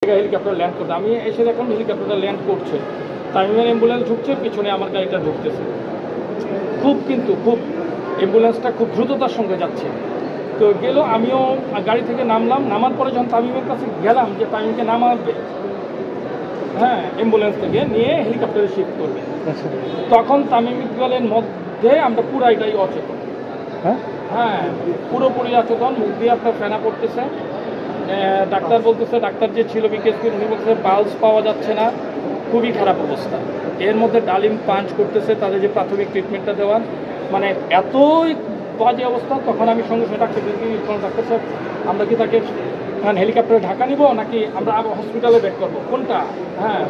জায়গায় helicopter land করতে, আমি এসে দেখলাম হেলিকপ্টারটা ল্যান্ড করছে, তামিমের অ্যাম্বুলেন্স ঢুকছে, পিছনে আমার গাড়িটা ঢুকতেছে। খুব অ্যাম্বুলেন্সটা খুব দ্রুততার সঙ্গে যাচ্ছে। তো গেল, আমিও গাড়ি থেকে নামলাম, নামার পরে যখন তামিমের কাছে গেলাম যে তামিমকে নামাবে, হ্যাঁ, অ্যাম্বুলেন্স থেকে নিয়ে হেলিকপ্টারে শিফট করবে, তখন তামিম ইকবালের মধ্যে আমরা পুরাইটাই অচেতন। হ্যাঁ, পুরোপুরি অচেতন, মুখ দিয়ে আপনার ফেনা পড়তেছে। ডাক্তার বলতেছে, ডাক্তার যে ছিল বিকেএসপি, উনি বলতেছে পালস পাওয়া যাচ্ছে না, খুবই খারাপ অবস্থা। এর মধ্যে ডালিম পাঞ্চ করতেছে, তাদের যে প্রাথমিক ট্রিটমেন্টটা দেওয়ার, মানে এতই বাজে অবস্থা। তখন আমি সঙ্গে সঙ্গে ডাক্তার সাহেব, আমরা কি তাকে হেলিকপ্টারে ঢাকা নিব নাকি আমরা আবার হসপিটালে ব্যাক করবো, কোনটা? হ্যাঁ,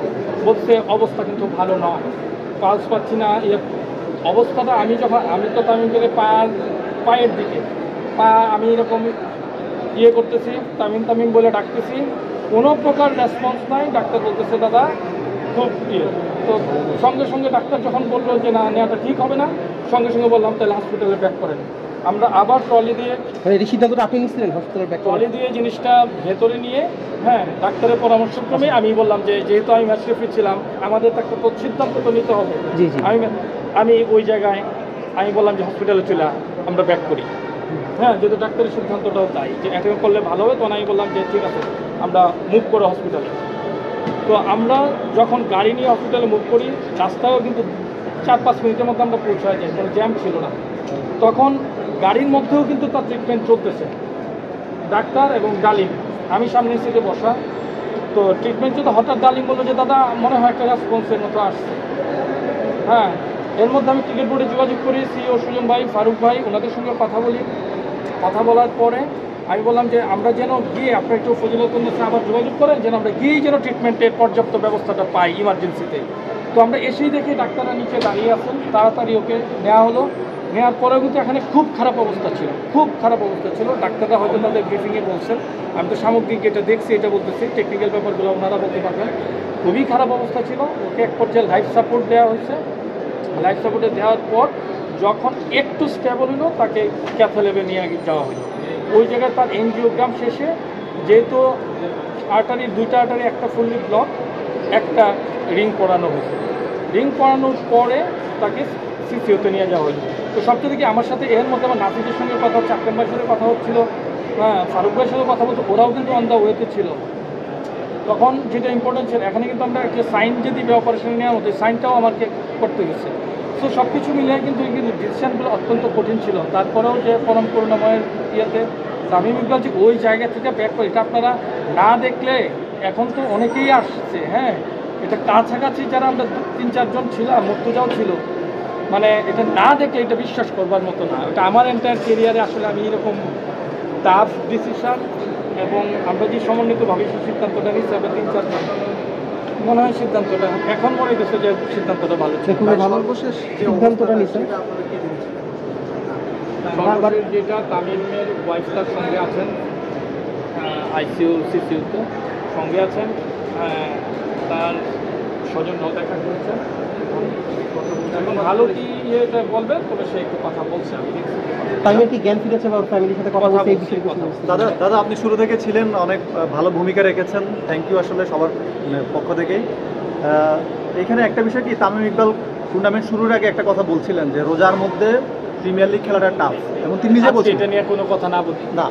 বলছে অবস্থা কিন্তু ভালো নয়, পালস পাচ্ছি না। অবস্থাটা আমি তো তামিমকে পায়ের দিকে আমি এরকম করতেছি, তামিম বলে ডাকতেছি, কোনো প্রকার রেসপন্স নাই। ডাক্তার বলতেছে দাদা খুব তো সঙ্গে সঙ্গে ডাক্তার যখন বললো যে না, নেওয়াটা ঠিক হবে না, সঙ্গে সঙ্গে বললাম তাহলে হসপিটালে ব্যাক করেন। আমরা আবার ট্রলি দিয়ে, সিদ্ধান্তটা আপনি নিচ্ছিলেন হসপিটালে ব্যাক, ট্রলি দিয়ে জিনিসটা ভেতরে নিয়ে, হ্যাঁ, ডাক্তারের পরামর্শক্রমে আমি বললাম যে যেহেতু আমি ম্যাচরেফি ছিলাম, আমাদের একটা তো সিদ্ধান্ত তো নিতে হবে। আমি ওই জায়গায় আমি বললাম যে হসপিটালে চলে আমরা ব্যাক করি। হ্যাঁ, যেহেতু ডাক্তারের সিদ্ধান্তটাও তাই যে অ্যাটেন্ড করলে ভালো হবে, তখন আমি বললাম যে ঠিক আছে আমরা মুভ করো হসপিটালে। তো আমরা যখন গাড়ি নিয়ে হসপিটালে মুভ করি, রাস্তায়ও কিন্তু 4-5 মিনিটের মধ্যে আমরা পৌঁছায় যাই, কোনো জ্যাম ছিল না। তখন গাড়ির মধ্যেও কিন্তু তার ট্রিটমেন্ট চলতেছে, ডাক্তার এবং ডালিম, আমি সামনের সিটে বসা। তো ট্রিটমেন্ট চলতে হঠাৎ ডালিম বললো যে দাদা মনে হয় একটা রেসপন্সের মতো আসছে। হ্যাঁ, এর মধ্যে আমি টিকিট বোর্ডে যোগাযোগ করি, সিও সুজন ভাই, ফারুক ভাই, ওনাদের সঙ্গে কথা বলি। কথা বলার পরে আমি বললাম যে আমরা যেন গিয়ে, আপনার একটু ফজিলতুন্নেস আবার যোগাযোগ করেন যেন আমরা গিয়েই যেন ট্রিটমেন্টের পর্যাপ্ত ব্যবস্থাটা পাই ইমার্জেন্সিতে। তো আমরা এসেই দেখি ডাক্তাররা নিচে দাঁড়িয়ে আছেন, তাড়াতাড়ি ওকে নেওয়া হলো। নেওয়ার পরেও কিন্তু এখানে খুব খারাপ অবস্থা ছিল। ডাক্তাররা হয়তো তাদের ব্রিফিংয়ে বলছেন, আমি তো সামগ্রিক যেটা দেখছি এটা বলতেছি, টেকনিক্যাল ব্যাপারগুলো ওনারা বলতে পারবেন। খুবই খারাপ অবস্থা ছিল, ওকে এক পর্যায়ে লাইফ সাপোর্ট দেওয়া হয়েছে। লাইফ সাপোর্টে দেওয়ার পর যখন একটু স্টেবল হলো, তাকে ক্যাথল্যাবে নিয়ে যাওয়া হলো। ওই জায়গায় তার এনজিওগ্রাম শেষে, যেহেতু দুইটা আর্টারি একটা ফুললি ব্লক, একটা রিং পরানো হয়েছে। রিং পরানোর পরে তাকে সিসিওতে নিয়ে যাওয়া হলো। তো সবচেয়ে দেখি আমার সাথে এর মধ্যে আমার নাসিরের সঙ্গে কথা হচ্ছে, আকরাম ভাইয়ের সঙ্গে কথা হচ্ছিল, হ্যাঁ, ফারুক ভাইয়ের সঙ্গে কথা বলছে, ওরাও কিন্তু অন দ্য ওয়েতে ছিল। তখন যেটা ইম্পর্টেন্ট ছিল, এখানে কিন্তু আমরা একটা সাইন যদি অপারেশন নেওয়ার মতো, সাইনটাও আমাকে করতে গেছে। সো সব কিছু মিলিয়ে কিন্তু ডিসিশনগুলো অত্যন্ত কঠিন ছিল। তারপরেও যে পরম করুণাময়ের তামিম ইকবাল যে ওই জায়গা থেকে ব্যাক করে, এটা আপনারা না দেখলে, এখন তো অনেকেই আসছে, হ্যাঁ, এটা কাছাকাছি যারা আমরা 3-4 জন ছিলাম, মুর্তজাও ছিল, মানে এটা না দেখলে এটা বিশ্বাস করবার মতো না। এটা আমার এন্টায়ার কেরিয়ারে আসলে আমি এরকম টাফ ডিসিশন এবং আমরা যে সমন্বিতভাবে সিদ্ধান্তটা নিচ্ছি, আমরা 3-4 জন, মনে হয় সিদ্ধান্তটা এখন মনে হচ্ছে যে সিদ্ধান্তটা ভালো ছিল। সিদ্ধান্তটা নিচ্ছেন যেটা তামিমের ওয়াইফ তার সঙ্গে আছেন, আইসিইউ সিসিইউতে সঙ্গে আছেন, তার স্বজনরাও দেখা করেছেন। এখন ভালো কি এটা বলবেন, তবে সে একটু কথা বলছে, আমি তামিমের কি জ্ঞান ফিরেছে বা ফ্যামিলির সাথে কথা বলছে এই বিষয়ে? দাদা আপনি শুরু থেকে ছিলেন, অনেক ভালো ভূমিকা রেখেছেন, থ্যাংক ইউ আসলে সবার পক্ষ থেকেই। এখানে একটা বিষয় কি, তামিম ইকবাল টুর্নামেন্ট শুরুর আগে একটা কথা বলছিলেন যে রোজার মধ্যে প্রিমিয়ার লিগ খেলাটা টাফ, এবং তিনি নিজে বলছেন এটা নিয়ে কোনো কথা না বলি না।